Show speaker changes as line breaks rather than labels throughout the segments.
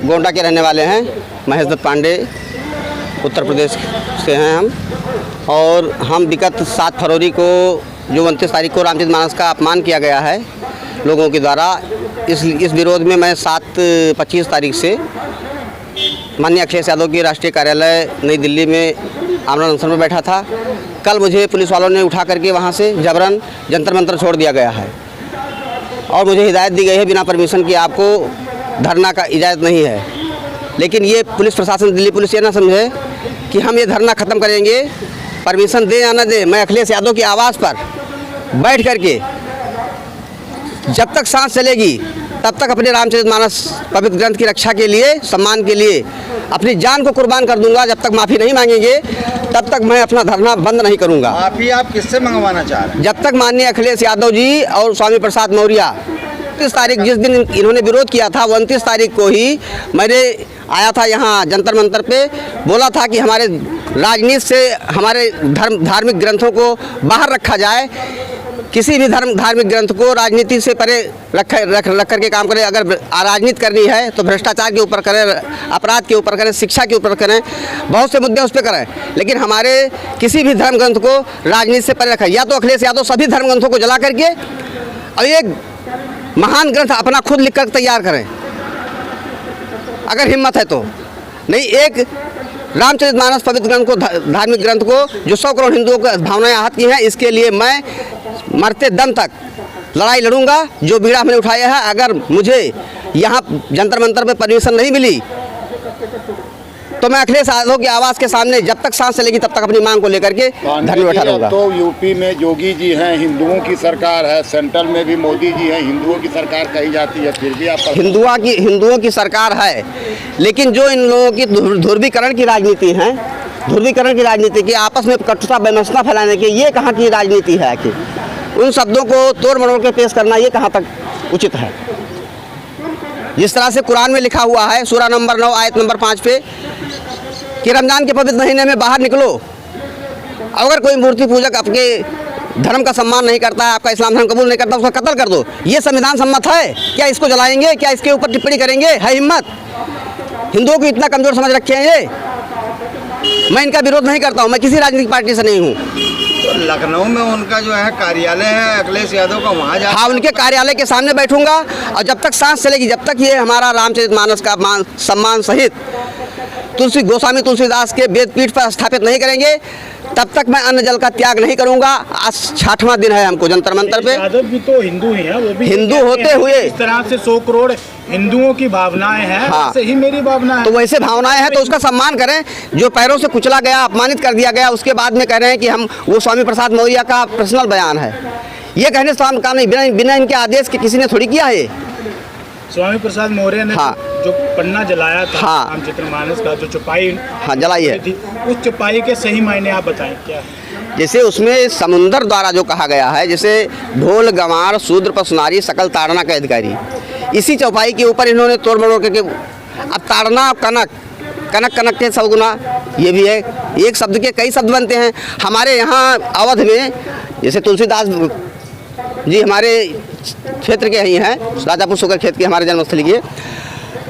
गोंडा के रहने वाले हैं। महेश दत्त पांडे उत्तर प्रदेश से हैं हम। और हम विगत 7 फरवरी को जो 29 तारीख को रामचरितमानस का अपमान किया गया है लोगों के द्वारा, इस विरोध में मैं 25 तारीख से माननीय अखिलेश यादव के राष्ट्रीय कार्यालय नई दिल्ली में आमरण अनशन में बैठा था। कल मुझे पुलिस वालों ने उठा करके वहाँ से जबरन जंतर मंतर छोड़ दिया गया है और मुझे हिदायत दी गई है बिना परमिशन कि आपको धरना का इजाज़त नहीं है। लेकिन ये पुलिस प्रशासन, दिल्ली पुलिस ये ना समझे कि हम ये धरना ख़त्म करेंगे, परमिशन दे या ना दे, मैं अखिलेश यादव के आवास पर बैठ करके जब तक सांस चलेगी तब तक अपने रामचरितमानस पवित्र ग्रंथ की रक्षा के लिए, सम्मान के लिए अपनी जान को कुर्बान कर दूंगा। जब तक माफ़ी नहीं मांगेंगे तब तक मैं अपना धरना बंद नहीं करूंगा।
माफ़ी आप किससे मंगवाना चाह रहे हैं?
जब तक माननीय अखिलेश यादव जी और स्वामी प्रसाद मौर्य 29 तारीख जिस दिन इन्होंने विरोध किया था, 29 तारीख को ही मैंने आया था यहाँ जंतर मंतर पे, बोला था कि हमारे राजनीति से हमारे धार्मिक ग्रंथों को बाहर रखा जाए। किसी भी धार्मिक ग्रंथ को राजनीति से परे रख करके काम करें। अगर राजनीति करनी है तो भ्रष्टाचार के ऊपर करें, अपराध के ऊपर करें, शिक्षा के ऊपर करें, बहुत से मुद्दे उस पर करें, लेकिन हमारे किसी भी धर्म ग्रंथ को राजनीति से परे रखें। या तो अखिलेश यादव सभी धर्म ग्रंथों को जला करके और एक महान ग्रंथ अपना खुद लिख कर तैयार करें अगर हिम्मत है तो। नहीं, एक रामचरितमानस पवित्र ग्रंथ को, धार्मिक ग्रंथ को, जो 100 करोड़ हिंदुओं को भावनाएं आहत की हैं, इसके लिए मैं मरते दम तक लड़ाई लड़ूंगा। जो बीड़ा हमने उठाया है, अगर मुझे यहाँ जंतर मंतर पे परमिशन नहीं मिली तो मैं अखिलेश यादव के आवास के सामने जब तक सांस चलेगी तब तक अपनी मांग को लेकर के धरने में बैठा रहूंगा।
तो यूपी में योगी जी हैं, हिंदुओं की सरकार है, सेंट्रल में भी मोदी जी हैं, हिंदुओं की सरकार कही जाती है, फिर भी आप
हिंदुओं की सरकार है, लेकिन जो इन लोगों की ध्रुवीकरण की राजनीति है, ध्रुवीकरण की राजनीति की, आपस में कटुता वैमनस्यता फैलाने की, ये कहाँ की राजनीति है कि उन शब्दों को तोड़ मरोड़ के पेश करना, ये कहाँ तक उचित है? जिस तरह से कुरान में लिखा हुआ है सूरा नंबर 9 आयत नंबर 5 पे कि रमज़ान के पवित्र महीने में बाहर निकलो, अगर कोई मूर्ति पूजक आपके धर्म का सम्मान नहीं करता है, आपका इस्लाम धर्म कबूल नहीं करता, उसका कत्ल कर दो। ये संविधान सम्मत है क्या? इसको जलाएंगे क्या? इसके ऊपर टिप्पणी करेंगे? है हिम्मत? हिंदुओं को इतना कमज़ोर समझ रखे हैं ये? मैं इनका विरोध नहीं करता हूँ, मैं किसी राजनीतिक पार्टी से नहीं हूँ।
तो लखनऊ में उनका जो है कार्यालय है अखिलेश यादव का, वहाँ जा,
हाँ, उनके कार्यालय के सामने बैठूंगा और जब तक सांस चलेगी, जब तक ये हमारा रामचरितमानस का सम्मान सहित गोस्वामी तुलसीदास के वेद पीठ पर स्थापित नहीं करेंगे तब तक मैं अन्न जल का त्याग नहीं करूंगा। आज 60वां दिन है हमको जंतर मंतर पे।
यादव भी तो हिंदू ही हैं, वो भी
हिंदू होते हुए
इस तरह से 100 करोड़ हिंदुओं की भावनाएं हैं,
हाँ,
वैसे ही मेरी भावना है।
तो वैसे भावनाएं हैं तो उसका सम्मान करें। जो पैरों से कुचला गया, अपमानित कर दिया गया, उसके बाद में कह रहे हैं कि हम वो स्वामी प्रसाद मौर्य का पर्सनल बयान है, ये कहने से काम नहीं, बिना इनके आदेश के किसी ने थोड़ी किया है।
स्वामी प्रसाद मौर्य ने
हाँ,
जो पन्ना जलाया था,
हाँ,
रामचरितमानस का जो चौपाई,
हाँ, जलाई है,
उस चौपाई के सही मायने आप बताएं क्या?
जैसे उसमें समुंदर द्वारा जो कहा गया है, जैसे ढोल गंवार शूद्र पसुनारी सकल ताड़ना का अधिकारी, इसी चौपाई के ऊपर इन्होंने तोड़ मरोड़ करके, अब ताड़ना कनक, कनक कनक के सगुना, ये भी है, एक शब्द के कई शब्द बनते हैं। हमारे यहाँ अवध में जैसे तुलसीदास जी हमारे क्षेत्र के ही हैं, राजापुर शुगर खेत के, हमारे जन्मस्थली के,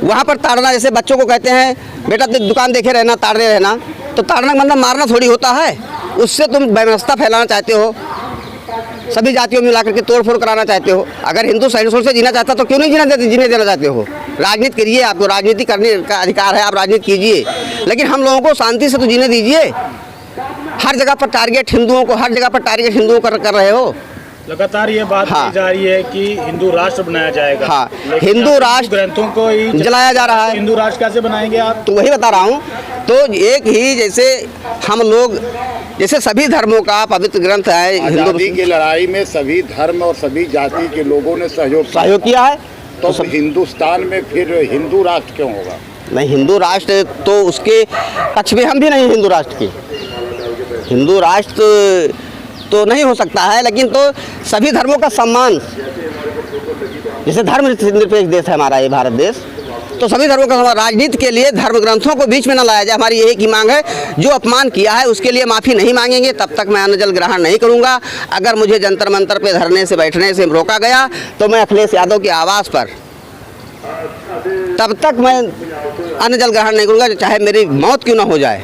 वहाँ पर ताड़ना, जैसे बच्चों को कहते हैं बेटा दुकान देखे रहना, ताड़ने रहना, तो ताड़ना का मतलब मारना थोड़ी होता है। उससे तुम वैमनस्यता फैलाना चाहते हो, सभी जातियों में मिलाकर के तोड़फोड़ कराना चाहते हो। अगर हिंदू सहिष्णुता से जीना चाहता तो क्यों नहीं जीने देना चाहते हो? राजनीति करिए, आपको राजनीति करने का अधिकार है, आप राजनीति कीजिए, लेकिन हम लोगों को शांति से तो जीने दीजिए। हर जगह पर टारगेट हिंदुओं को, हर जगह पर टारगेट हिंदुओं कर रहे हो।
लगातार ये बात
हाँ,
की जा रही है कि हिंदू राष्ट्र बनाया जाएगा।
हाँ, हिंदू राष्ट्र
ग्रंथों को ही
जलाया जा रहा है।
हिंदू राष्ट्र कैसे बनाएंगे आप?
तो वही बता रहा हूँ। तो एक ही जैसे हम लोग, जैसे सभी धर्मों का पवित्र ग्रंथ है,
आज़ादी की लड़ाई में सभी धर्म और सभी जाति के लोगों ने सहयोग
किया है,
तो हिंदुस्तान में फिर हिंदू राष्ट्र क्यों होगा?
नहीं, हिंदू राष्ट्र तो उसके पक्ष में हम भी नहीं, हिंदू राष्ट्र के, हिंदू राष्ट्र तो नहीं हो सकता है, लेकिन तो सभी धर्मों का सम्मान, जैसे धर्म निरपेक्ष देश है हमारा ये भारत देश, तो सभी धर्मों का सम्मान। राजनीति के लिए धर्म ग्रंथों को बीच में न लाया जाए, हमारी यही की मांग है। जो अपमान किया है उसके लिए माफ़ी नहीं मांगेंगे तब तक मैं अन्न जल ग्रहण नहीं करूंगा। अगर मुझे जंतर मंतर पे धरने से बैठने से रोका गया तो मैं अखिलेश यादव के आवास पर तब तक मैं अन्न जल ग्रहण नहीं करूँगा, चाहे मेरी मौत क्यों ना हो जाए।